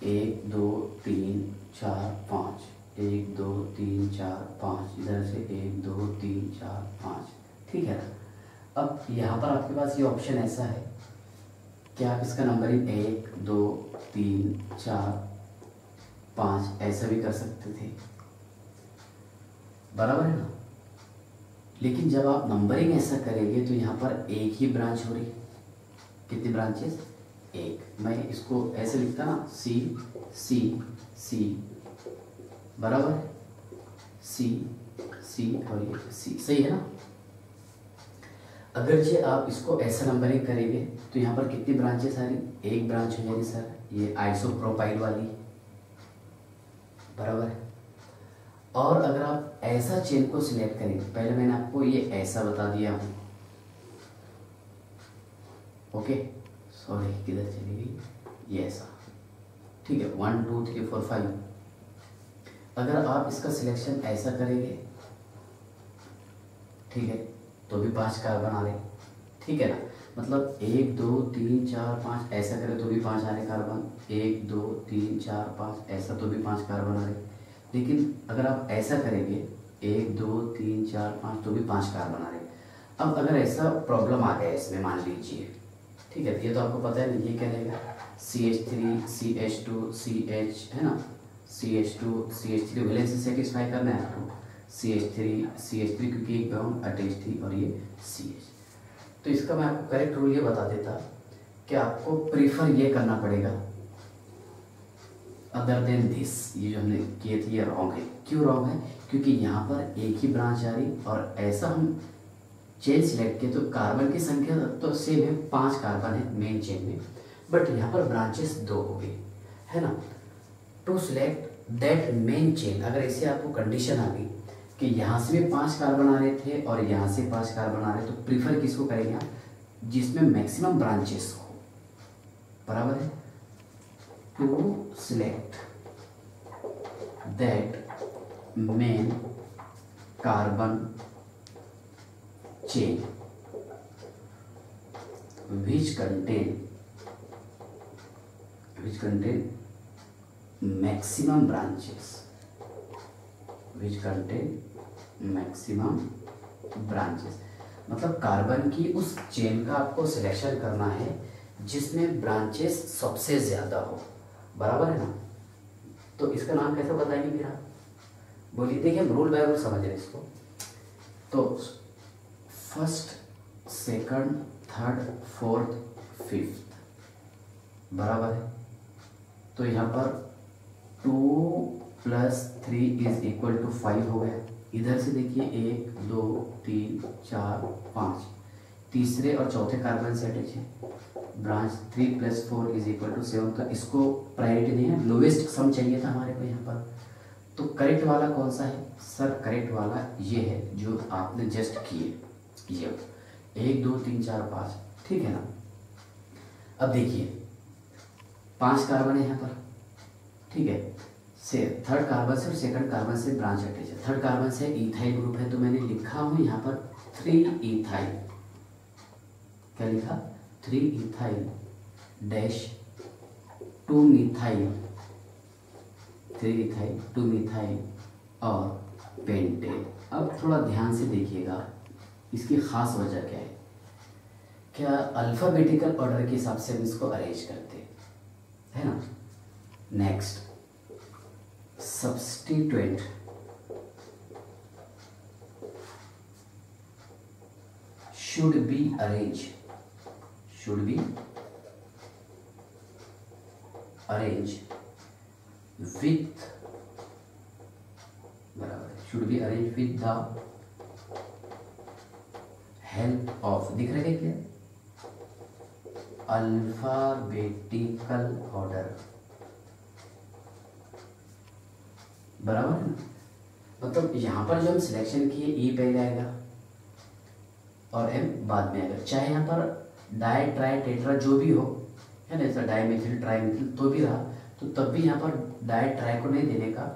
1 2 3 4 5, 1 2 3 4 5, इधर से 1 2 3 4 5। ठीक है ना। अब यहाँ पर आपके पास ये ऑप्शन ऐसा है कि आप इसका नंबरिंग 1 2 3 4 5 ऐसा भी कर सकते थे, बराबर है ना। लेकिन जब आप नंबरिंग ऐसा करेंगे तो यहाँ पर एक ही ब्रांच हो रही, कितनी ब्रांचेस? एक। मैं इसको ऐसे लिखता ना, सी सी सी, बराबर, सी सी और ये सी, सही है ना। अगर जे आप इसको ऐसा नंबरिंग करेंगे तो यहाँ पर कितनी ब्रांचेस आ रही? एक ब्रांच हो जाएगी सर, ये आइसोप्रोपाइल वाली, बराबर है। और अगर आप ऐसा चेन को सिलेक्ट करेंगे, पहले मैंने आपको ये ऐसा बता दिया हूँ, ओके, सॉरी किधर चली गई, ये ऐसा, ठीक है, 1 2 3 4 5। अगर आप इसका सिलेक्शन ऐसा करेंगे, ठीक है, तो भी 5 कार्बन आ रहे, ठीक है ना। मतलब 1 2 3 4 5 ऐसा करें तो भी 5 आ रहे कार्बन, 1 2 3 4 5 ऐसा तो भी 5 कार्बन आ रहे। लेकिन अगर आप ऐसा करेंगे 1 2 3 4 5 तो भी 5 कार्बन आ रहे। अब अगर ऐसा प्रॉब्लम आ गया इसमें, मान लीजिए, ठीक है, ये तो आपको पता है ये क्या रहेगा, CH3 CH2 CH, है ना, CH2 CH3 वैलेंस से सेटिस्फाई करना है आपको, CH3 क्योंकि एक बॉन्ड अटैच थी और ये CH। तो इसका मैं आपको करेक्ट रूल ये बता देता कि आपको प्रीफर ये करना पड़ेगा अदर देन दिस। ये जो हमने किए थे ये रॉन्ग है। क्यों रॉन्ग है? क्योंकि यहाँ पर एक ही ब्रांच आ रही और ऐसा हम चेन सिलेक्ट किए तो कार्बन की संख्या तो सेम है, 5 कार्बन है मेन चेन में, बट यहाँ पर ब्रांचेस 2 हो गई, है ना। To select that main chain, अगर ऐसे आपको कंडीशन आ गई कि यहाँ से भी 5 कार्बन आ रहे थे और यहाँ से 5 कार्बन आ रहे, तो प्रीफर किसको करेंगे आप? जिसमें मैक्सिमम ब्रांचेस हो, बराबर है। To select that main carbon chain which contain maximum branches, मतलब कार्बन की उस चेन का आपको सिलेक्शन करना है जिसमें ब्रांचेस सबसे ज्यादा हो, बराबर है ना। तो इसका नाम कैसे बताएंगे फिर आप? बोलिए, देखिए हम रूल बाय रूल समझ रहे हैं इसको। तो first second third fourth fifth, बराबर है। तो यहाँ पर 2 + 3 = 5 हो गया। इधर से देखिए 1 2 3 4 5, तीसरे और चौथे कार्बन से अटैच है। ब्रांच 3 + 4 = 7, तो इसको प्रायोरिटी नहीं है, लोवेस्ट सम चाहिए था हमारे को यहाँ पर। तो करेक्ट वाला कौन सा है सर? करेक्ट वाला ये है जो आपने जस्ट किए, ये 1 2 3 4 5, ठीक है ना। अब देखिए 5 कार्बन है यहाँ पर, ठीक है, से थर्ड कार्बन से और सेकंड कार्बन से ब्रांच अटैच है। थर्ड कार्बन से इथाइल ग्रुप है, तो मैंने लिखा हूँ यहाँ पर 3 इथाइल, क्या लिखा? 3 ethyl dash 2 methyl, 3 ethyl 2 methyl और पेंटेन। अब थोड़ा ध्यान से देखिएगा इसकी खास वजह क्या है। क्या अल्फाबेटिकल ऑर्डर के हिसाब से हम इसको अरेंज करते हैं, है ना। Next, substituent should be arranged with, बराबर, should be arranged with the help of, दिख रहा है क्या? अल्फाबेटिकल ऑर्डर, बराबर है ना। मतलब यहाँ पर जो हम सिलेक्शन किए ई पहले आएगा और एम बाद में आएगा, चाहे यहाँ पर डाई ट्राई टेट्रा जो भी हो, है ना, जैसा डाई मिथिल ट्राई मिथिल तो भी रहा, तो तब भी यहाँ पर डाई ट्राई को नहीं देने का,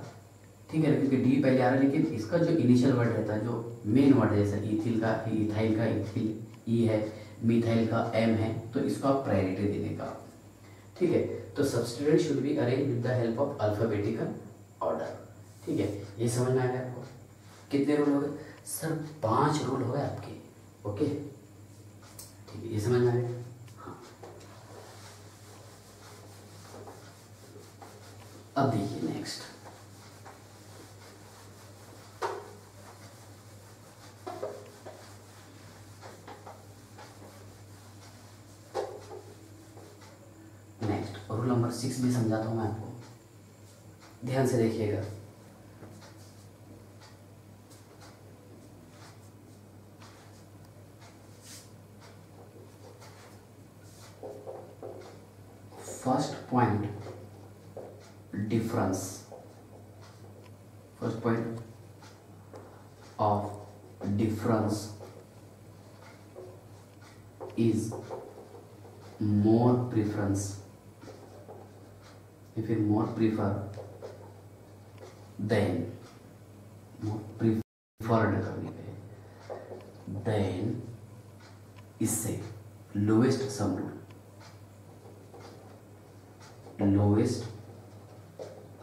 ठीक है, क्योंकि डी पहले आ रहा है। लेकिन इसका जो इनिशियल वर्ड रहता है, जो मेन वर्ड है, जैसे इथिल का इथाइल का इथिल ई है, मिथाइल का एम है, तो इसको आप प्रायोरिटी देने का, ठीक है। तो substituent should be arrange with the help of alphabetical order, ठीक है। ये समझ में आ गया आपको? कितने रूल हो गए सर? 5 रूल हो गए आपके, ओके, ठीक है, ये समझ में आ गया। हाँ, अब देखिए नेक्स्ट, रूल नंबर 6 भी समझाता हूँ मैं आपको, ध्यान से देखिएगा। First point difference, first point of difference is more preference, if you more prefer then more preferred करने पे then इससे lowest sum rule, lowest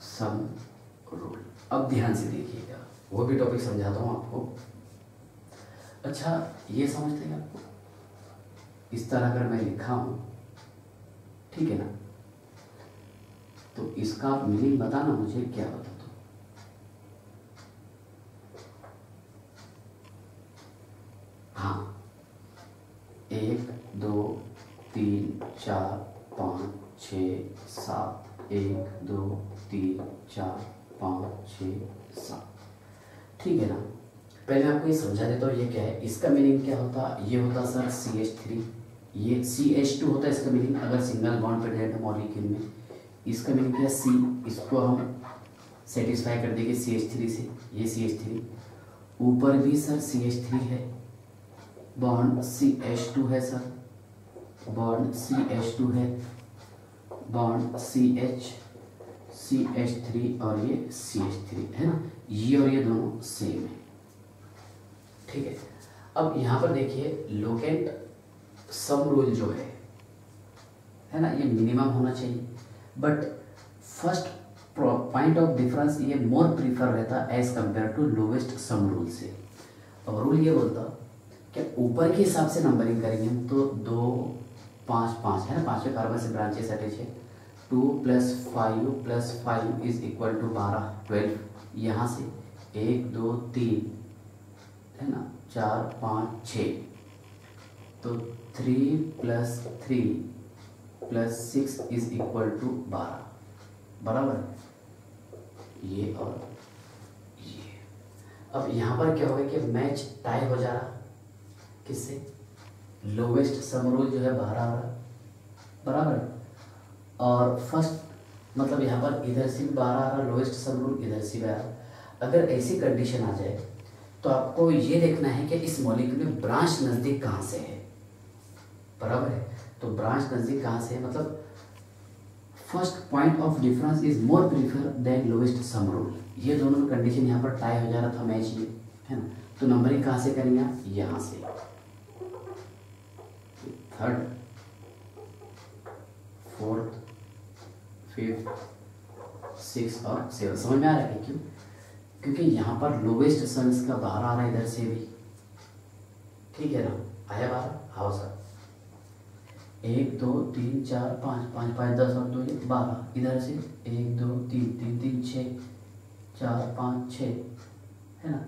sum rule. अब ध्यान से देखिएगा, वो भी टॉपिक समझाता हूँ आपको। अच्छा, ये समझते हैं आपको, इस तरह अगर मैं लिखा हूँ, ठीक है ना, तो इसका मीनिंग बताना मुझे, क्या बता दो। हाँ, 1 2 3 4 5 6 7, 1 2 3 4 5 6 7, ठीक है ना। पहले मैं आपको ये समझा देता हूँ, ये क्या है, इसका मीनिंग क्या होता, ये होता सर CH3, ये CH2 होता है इसका मीनिंग, अगर सिंगल बॉन्ड प्रेजेंट है मॉलिक्यूल में। इसका मीनिंग क्या, C, इसको हम सेटिस्फाई कर देंगे CH3 से, ये CH3, ऊपर भी सर CH3 है, बॉन्ड CH2 है सर, बॉन्ड CH2 है, बॉन्ड CH3 और ये CH3 है ना, ये और ये दोनों सेम है, ठीक है। अब यहाँ पर देखिए लोकेट सम रूल जो है ना, ये मिनिमम होना चाहिए, but first point of difference ये मोर प्रीफर रहता as compare to lowest sum rule से। अब रूल ये बोलता कि ऊपर के हिसाब से नंबरिंग करेंगे हम, तो 2 5 5 है ना, 5वें कार्बन से ब्रांचेस अटैच है, 2 + 5 + 5 इज इक्वल टू 12 12, यहाँ से 1 2 3 है ना, 4 5 6, तो 3 + 3 + 6 इज इक्वल टू 12, बराबर, ये और ये। अब यहाँ पर क्या होगा कि मैच टाई हो जा रहा, किससे, लोवेस्ट सम रूल जो है बाहर आ रहा, बराबर, और फर्स्ट मतलब यहाँ पर इधर से भी बाहर आ रहा, लोवेस्ट सम रूल इधर से भी आ रहा। अगर ऐसी कंडीशन आ जाए तो आपको ये देखना है कि इस मॉलिक्यूल में ब्रांच नज़दीक कहाँ से है, बराबर है। तो ब्रांच नज़दीक कहाँ से है, मतलब first point of difference is more prefer than lowest sum rule, ये दोनों कंडीशन यहाँ पर टाई हो जा रहा था मैच, ये है ना। तो नंबरिंग कहाँ से करेंगे आप, यहाँ से, 3rd 4th 5th 6th और 7th। समझ में आ रहा है क्यों, क्योंकि यहाँ पर लोवेस्ट सम इसका बाहर आ रहा है इधर से भी, ठीक है ना, आया बाहर, आओ सर, 1 2 3 4 5 5 5 10 और 2 12, इधर से 1 2 3 3 3 6 4 5 6 है ना।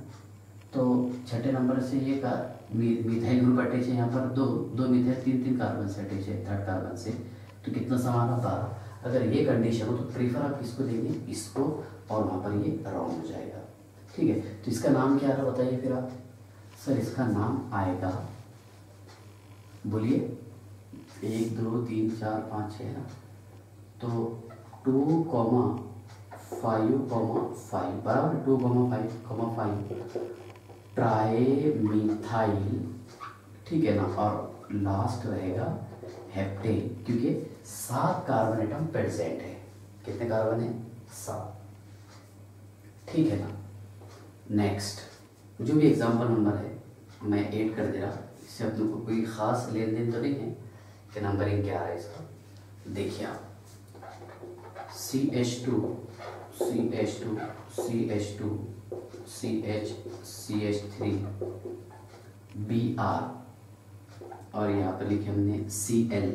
तो छठे नंबर से ये का मिथाइल ग्रुप अटैच है, यहाँ पर दो मिथाइल 3 कार्बन से अटैच है, 3rd कार्बन से, तो कितना समान है 12। अगर ये कंडीशन हो तो प्रीफर आप किसको देंगे, इसको, और वहाँ पर ये राउंड हो जाएगा, ठीक है। तो इसका नाम क्या है बताइए फिर आप, सर इसका नाम आएगा, बोलिए, 1 2 3 4 5 6 है ना, तो 2, 5,5 बराबर 2,5,5 ट्राईमिथाइल, ठीक है ना, और लास्ट रहेगा हेप्टेन, क्योंकि 7 कार्बन एटम प्रेजेंट है। कितने कार्बन है? 7, ठीक है ना। नेक्स्ट जो भी एग्जाम्पल नंबर है मैं ऐड कर दे रहा, इससे अपने को कोई ख़ास लेन देन तो नहीं है कि नंबरिंग क्या है इसका। देखिए आप CH2 CH2 CH2 CH CH3 Br और यहाँ पर लिखे हमने Cl,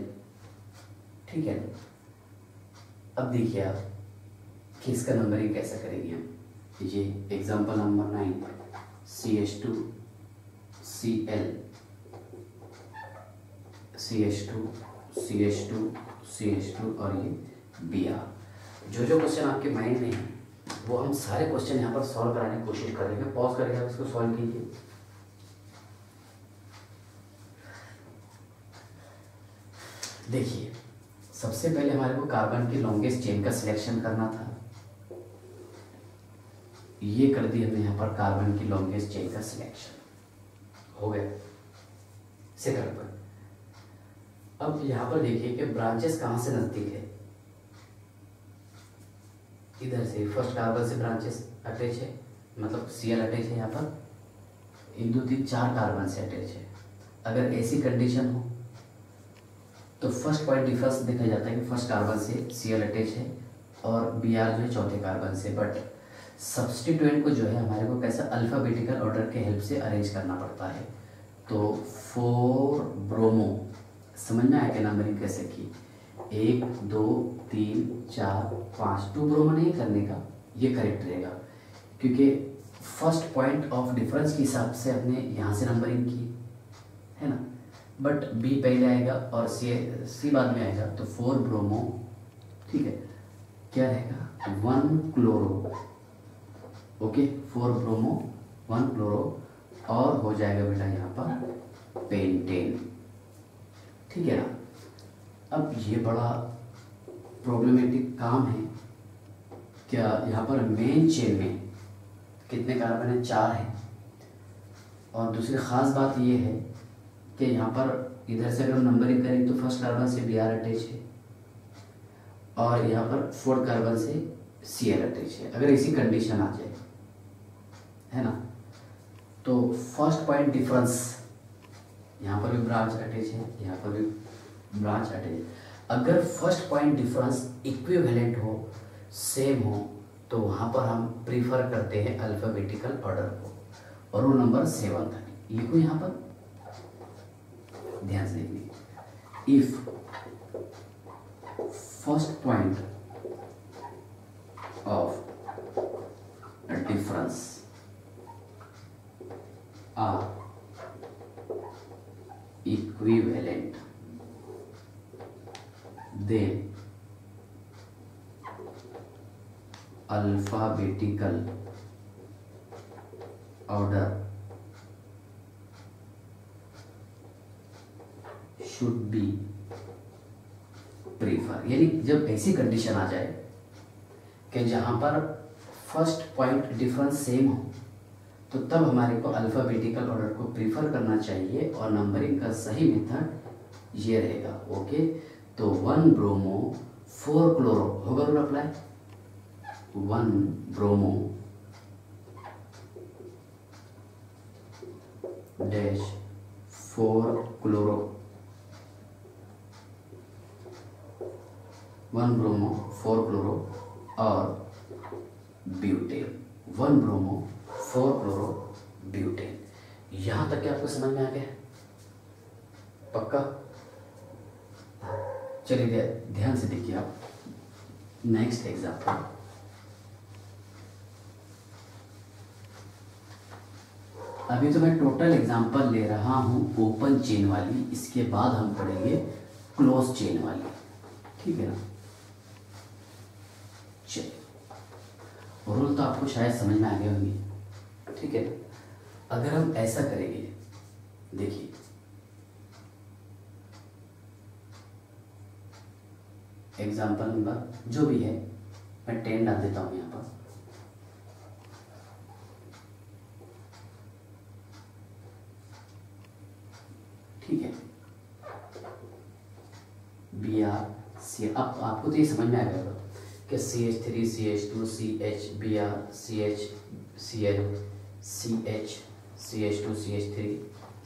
ठीक है। अब देखिए आप कि इसका नंबरिंग कैसे करेंगे हम। ये example number 9 CH2 Cl CH2 CH2 CH2 और ये Br। जो जो क्वेश्चन आपके माइंड में है वो हम सारे क्वेश्चन यहाँ पर सॉल्व कराने की कोशिश करेंगे। पॉज करके आप इसको सॉल्व कीजिए। देखिए सबसे पहले हमारे को कार्बन की लॉन्गेस्ट चेन का सिलेक्शन करना था, ये कर दी हमने यहाँ पर कार्बन की लॉन्गेस्ट चेन का सिलेक्शन हो गया सेकंड पर। अब यहाँ पर देखिए कि ब्रांचेस कहाँ से नजदीक है, इधर से फर्स्ट कार्बन से ब्रांचेस अटैच है, मतलब Cl अटैच है यहाँ पर, 1 2 3 4 कार्बन से अटैच है। अगर ऐसी कंडीशन हो तो फर्स्ट पॉइंट डिफरेंस देखा जाता है कि फर्स्ट कार्बन से Cl अटैच है और Br जो है चौथे कार्बन से। बट सब्स्टिट्यूएंट को जो है हमारे को कैसा अल्फ़ाबेटिकल ऑर्डर के हेल्प से अरेंज करना पड़ता है। तो 4 ब्रोमो, समझ में आया कि नंबरिंग कैसे की, 1 2 3 4 5, 2 ब्रोमो नहीं करने का, ये करेक्ट रहेगा क्योंकि फर्स्ट पॉइंट ऑफ डिफरेंस के हिसाब से हमने यहाँ से नंबरिंग की है ना। बट बी पहले आएगा और सी बाद में आएगा, तो 4 ब्रोमो, ठीक है, क्या रहेगा 1 क्लोरो, ओके 4 ब्रोमो 1 क्लोरो और हो जाएगा बेटा यहाँ पर पेंटेन, ठीक है ना। अब ये बड़ा प्रॉब्लमेटिक काम है क्या, यहाँ पर मेन चेन में कितने कार्बन है, 4 है। और दूसरी ख़ास बात ये है कि यहाँ पर इधर से अगर हम नंबरिंग करें तो फर्स्ट कार्बन से Br अटैच है और यहाँ पर 4th कार्बन से Cl अटैच है। अगर ऐसी कंडीशन आ जाए है ना, तो फर्स्ट पॉइंट डिफरेंस, यहाँ पर भी ब्रांच अटैच है, यहाँ पर भी ब्रांच अटैच है। अगर फर्स्ट पॉइंट डिफरेंस इक्विवेलेंट हो, सेम हो, तो वहाँ पर हम प्रीफर करते हैं अल्फ़ाबेटिकल ऑर्डर को, और वो नंबर 7 था। लिखो यहाँ पर, ध्यान से देखिए, if first point of difference are equivalent then alphabetical order should be prefer। यानी जब ऐसी कंडीशन आ जाए कि जहां पर फर्स्ट पॉइंट डिफरेंस सेम हो, तो तब हमारे को अल्फ़ाबेटिकल ऑर्डर को प्रीफर करना चाहिए और नंबरिंग का सही मेथड ये रहेगा। ओके, तो 1 ब्रोमो 4 क्लोरो होगा rule apply, 1 bromo dash 4 chloro, 1 bromo 4 chloro और ब्यूटेन, 1 ब्रोमो 4 क्लोरो ब्यूटेन। यहां तक क्या आपको समझ में आ गया? पक्का? चलिए ध्यान से देखिए आप नेक्स्ट एग्जाम्पल। अभी तो मैं टोटल एग्जाम्पल ले रहा हूं ओपन चेन वाली, इसके बाद हम पढ़ेंगे क्लोज चेन वाली, ठीक है ना। चलिए, रूल तो आपको शायद समझ में आ गए होंगे, ठीक है। अगर हम ऐसा करेंगे, देखिए एग्जाम्पल नंबर जो भी है मैं 10 डाल देता हूँ यहाँ पर। ठीक है, BrC। अब आपको तो ये समझ में आ गया कि CH3 CH2 CH Br CH Cl CH CH2 CH3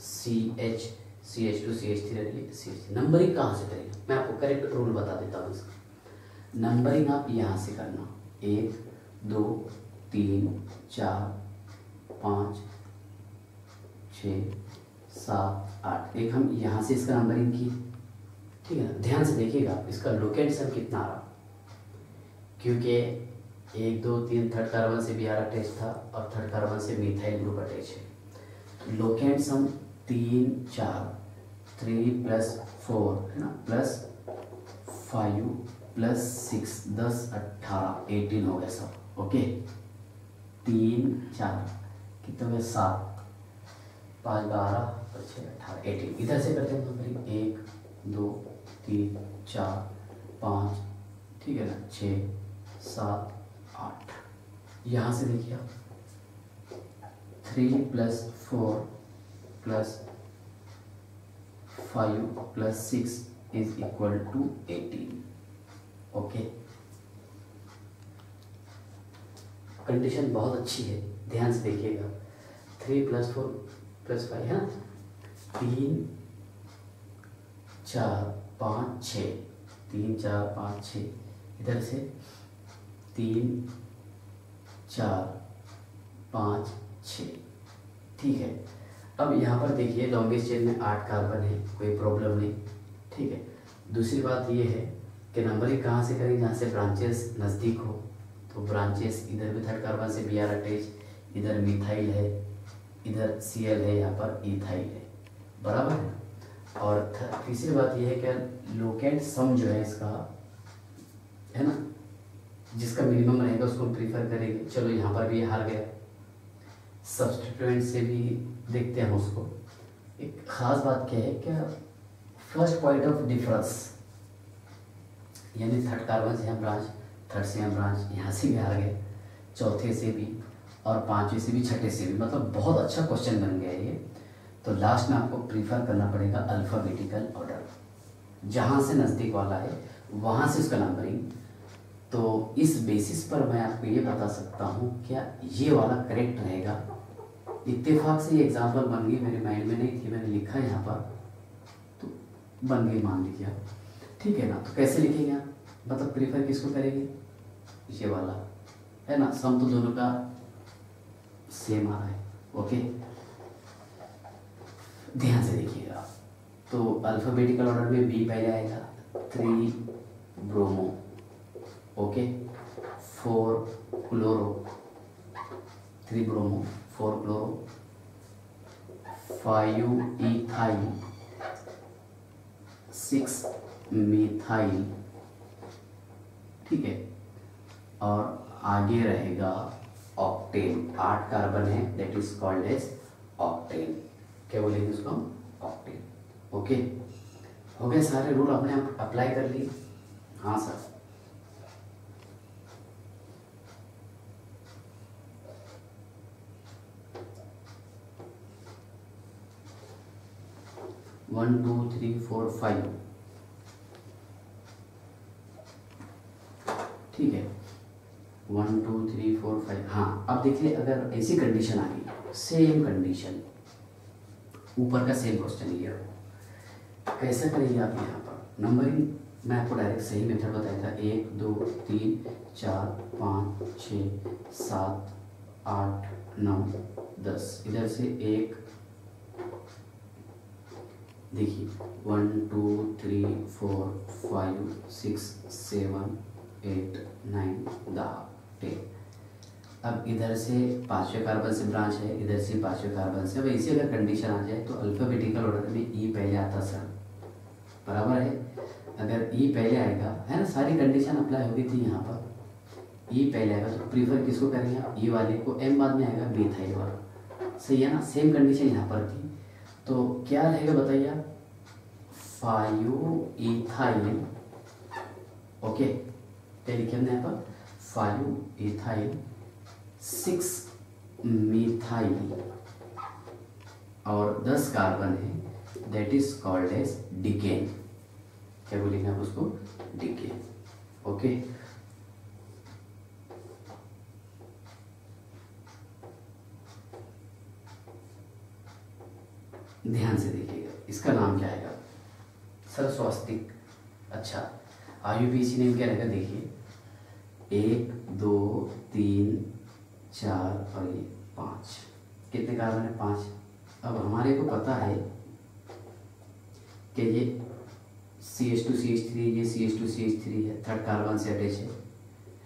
CH CH2 CH3 CH। Numbering कहाँ से करेंगे, मैं आपको करेक्ट रूल बता देता हूँ इसका। नंबरिंग आप यहाँ से करना, 1 2 3 4 5 6 7 8। एक हम यहाँ से इसका नंबरिंग की, ठीक है ना। ध्यान से देखिएगा इसका लोकेशन कितना आ रहा, क्योंकि 1 2 3 थर्ड कार्बन से Br अटैच था और थर्ड कार्बन से मिथाइल ग्रुप अटैच है। लोकेंट सम 3 4 3 + 4 है ना, +5 +6 10 18 18 हो गया सब। ओके, 3 4 कितने हो गए, 7 5 12 और 6 18 18। इधर से करते हैं नंबरिंग, 1 2 3 4 5, ठीक है ना, 6 7 8। यहाँ से देखिए आप 3 + 4 + 5 + 6 = 18। ओके, कंडीशन बहुत अच्छी है, ध्यान से देखिएगा। 3 + 4 + 5 है ना, 3 4 5 6, 3 4 5 6। इधर से 3 4 5 6, ठीक है। अब यहाँ पर देखिए लॉन्गेस्ट चेन में 8 कार्बन है, कोई प्रॉब्लम नहीं, ठीक है। दूसरी बात ये है कि नंबरिंग कहाँ से करें, जहाँ से ब्रांचेस नज़दीक हो। तो ब्रांचेस इधर भी थर्ड कार्बन से Br अटैच, इधर मिथाइल है, इधर Cl है, यहाँ पर इथाइल है, बराबर है। और तीसरी बात यह है कि लोकेंट सम जो है इसका, है ना, जिसका मिनिमम रहेगा उसको प्रीफर करेंगे। चलो यहाँ पर भी हार गया, सब्स्टिट्यूएंट से भी देखते हैं उसको। एक ख़ास बात क्या है कि फर्स्ट पॉइंट ऑफ डिफरेंस, यानी थर्ड कार्बन से हम ब्रांच, थर्ड से हम ब्रांच, यहाँ से भी हार गए, चौथे से भी और पाँचवें से भी, छठे से भी। मतलब बहुत अच्छा क्वेश्चन बन गया ये। तो लास्ट में आपको प्रीफर करना पड़ेगा अल्फ़ाबेटिकल ऑर्डर, जहाँ से नज़दीक वाला है वहाँ से उसका नंबरिंग। तो इस बेसिस पर मैं आपको ये बता सकता हूँ क्या ये वाला करेक्ट रहेगा। इत्तेफाक से ये एग्जाम्पल बन गई, मेरे माइंड में नहीं थी, मैंने लिखा यहाँ पर तो बन गई, मान लीजिए आप, ठीक है ना। तो कैसे लिखेंगे आप, मतलब प्रीफर किसको करेंगे, ये वाला है ना। सम तो दोनों का सेम आ रहा है। ओके, ध्यान से देखिएगा। तो अल्फ़ाबेटिकल ऑर्डर में बी पहले आएगा, 3 bromo, okay, 4 chloro, 3 bromo 4 chloro, 5 ethyl, 6 methyl, ठीक है। और आगे रहेगा ऑक्टेन, 8 कार्बन है, that is called as octane. क्या बोलेंगे उसको हम, ऑक्टेन। ओके, हो गए सारे रूल अपने आप अप्लाई कर लिए। हाँ sir, one two three four 5, ठीक है, 1 2 3 4 5। हाँ, अब देखिए अगर ऐसी कंडीशन आ गई, सेम कंडीशन, ऊपर का सेम क्वेश्चन लिया, कैसे करेंगे आप यहाँ पर नंबरिंग। मैं आपको डायरेक्ट सही मेथड बताया था, 1 2 3 4 5 6 7 8 9 10। इधर से 1, देखिए 1 2 3 4 5 6 7 8 9 10। अब इधर से 5वें कार्बन से ब्रांच है, इधर से 5वें कार्बन से। अब ऐसी अगर कंडीशन आ जाए तो अल्फ़ाबेटिकल ऑर्डर में ई पहले आता सर, बराबर है। अगर ई पहले आएगा, है ना, सारी कंडीशन अप्लाई होगी थी यहाँ पर, ई पहले आएगा तो प्रीफर किसको करेंगे आप, ई वाले को। एम बाद में आएगा मिथाइल वाला, सही है ना। सेम कंडीशन यहाँ पर थी, तो क्या रहेगा बताइए आप, 5 इथाइल, ओके, क्या लिखे हमने यहाँ पर 5 इथाइल 6 मिथाइल और 10 कार्बन है, दैट इज कॉल्ड एज डिकेन। क्या बोलेंगे आप उसको? डिकेन। ओके, ध्यान से देखिएगा, इसका नाम क्या आएगा? सर स्वास्तिक। अच्छा, IUPAC नेम क्या रहेगा? देखिए 1 2 3 4 और ये 5, कितने कार्बन है? 5। अब हमारे को पता है कि ये CH2CH3, ये CH2CH3 है, थर्ड कार्बन से अटैच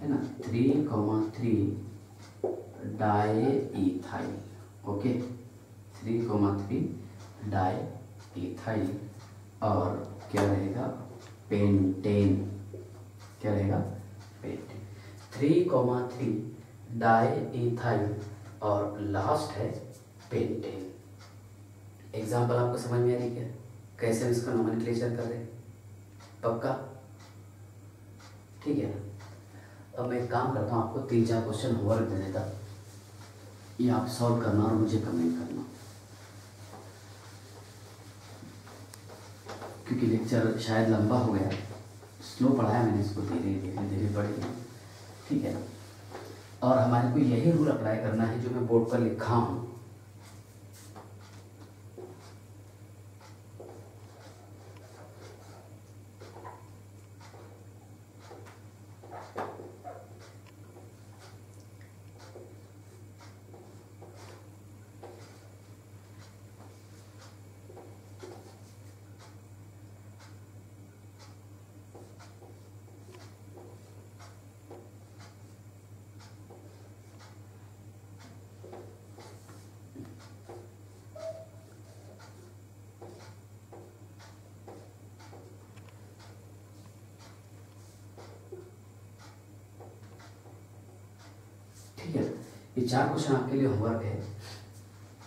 है ना, 3,3 डाईइथाइल। ओके, 3,3 डाईइथाइल और क्या रहेगा? पेंटेन। क्या रहेगा? पेंटेन। 3,3 डाईइथाइल और लास्ट है पेंटेन। एग्जाम्पल आपको समझ में आ रही क्या? कैसे हम इसका नोमेनक्लेचर कर रहे हैं? पक्का? ठीक है ना। अब मैं एक काम करता हूँ, आपको 3-4 क्वेश्चन होमवर्क दे देता, ये आप सॉल्व करना और मुझे कमेंट करना, क्योंकि लेक्चर शायद लंबा हो गया, स्लो पढ़ाया मैंने इसको, धीरे धीरे धीरे पढ़ेंगे। ठीक है ना। और हमारे को यही रूल अप्लाई करना है जो मैं बोर्ड पर लिखा हूँ। ठीक है, ये 4 क्वेश्चन आपके लिए होमवर्क है।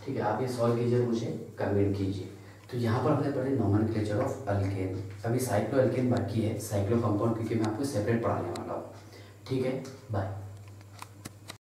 ठीक है, आप ये सॉल्व कीजिए, मुझे कमेंट कीजिए। तो यहाँ पर हमने पढ़े नोमेनक्लेचर ऑफ अल्केन। अभी साइक्लो अल्केन बाकी है, साइक्लो कंपाउंड, क्योंकि मैं आपको सेपरेट पढ़ाने वाला हूँ। ठीक है, बाय।